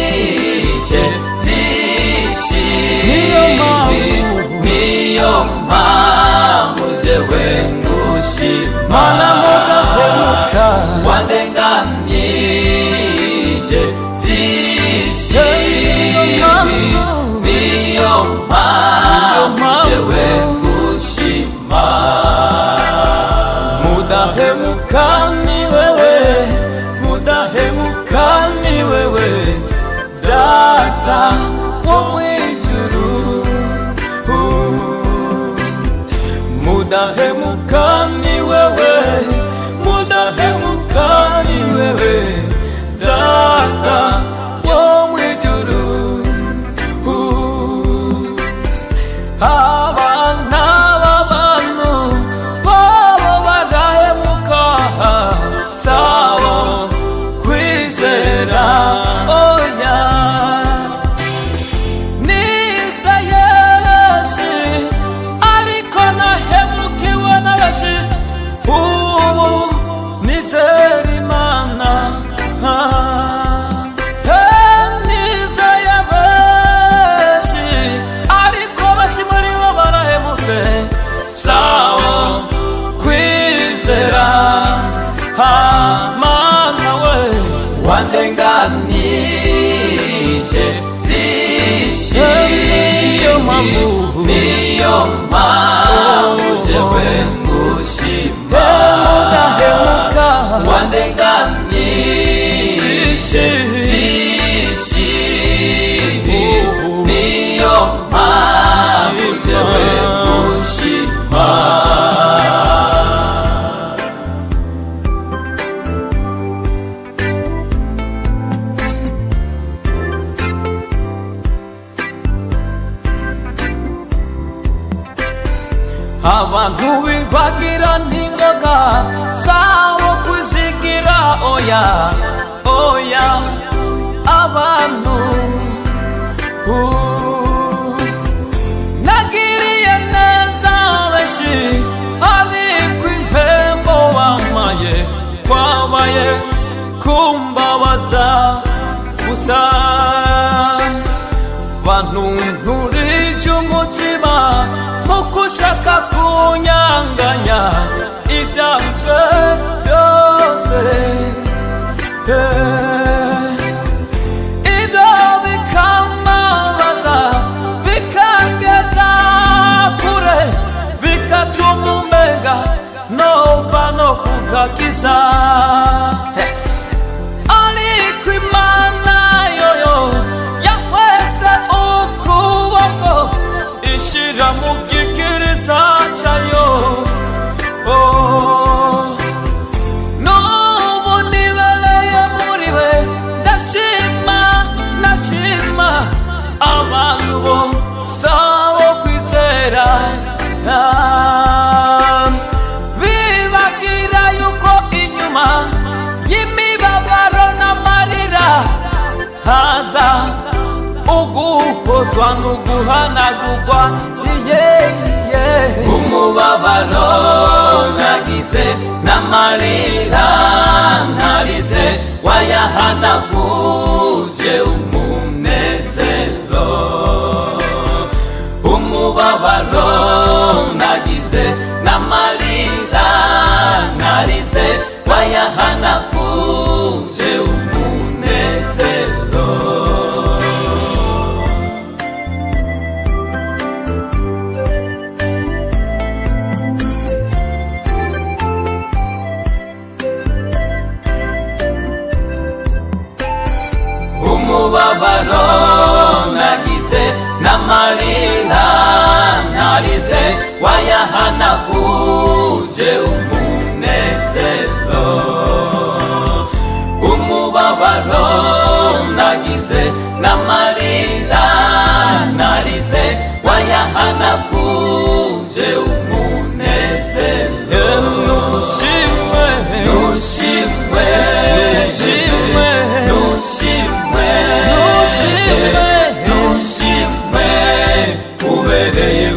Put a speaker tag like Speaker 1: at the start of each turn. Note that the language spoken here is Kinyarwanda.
Speaker 1: wandenganije byishimo, niyo mpamvu jewe ngushima. wandenganije byishimo, niyo mpamvu jewe ngushima.
Speaker 2: mudahemuka ni wewe, mudahemuka ni wewe Data wo mwijuru. mudahemuka ni wewe, mudahemuka ni wewe Data wo mwijuru. abana b'abantu bobo barahemuka, sabo kwizera oya. nizeye benshi ariko nahemukiwe na benshi, ubu nizera Imana. nizeye benshi ariko benshi muri bo barahemutse, sawo kwizera Mana we.
Speaker 1: wandenganije byishimo, niyo mpamvu jewe ngushima. wandenganije byishimo, niyo mpamvu jewe ngushima.
Speaker 2: abantu bibagira n'ingoga zabo kuzigira oya oya. abantu nagiriye neza benshi ariko impembo wampaye kwabaye kumbabaza gusa. bantunturije umutima mu gushaka kunyanganya ibyanje byose, ibyo bikambabaza bikangeta kure, bigatuma umenga nova no kukagiza. ariko Imana yoyo yahweze ukuboko, ishira mu gikiriza cyayo. n'ubu nibereye muri we, ndashima ndashima. abantu bo sabo kwizera, bibagira yuko inyuma y'imibabaro n'amarira haza uguhozwa n'uguhanagurwa.
Speaker 1: umubabaro nagize n'amarira narize, wayahanaguje umunezero. umubabaro nagize n'amarira narize, wayahanaguje umunezero. umubabaro nagize n'amarira narize, wayahanaguje umunezero. umubabaro nagize n'amarira narize, wayahanaguje umunezero.
Speaker 2: nushimwe
Speaker 1: nushimwe
Speaker 2: nushimwe
Speaker 1: nushimwe
Speaker 2: nushimwe
Speaker 1: nushimwe ubereye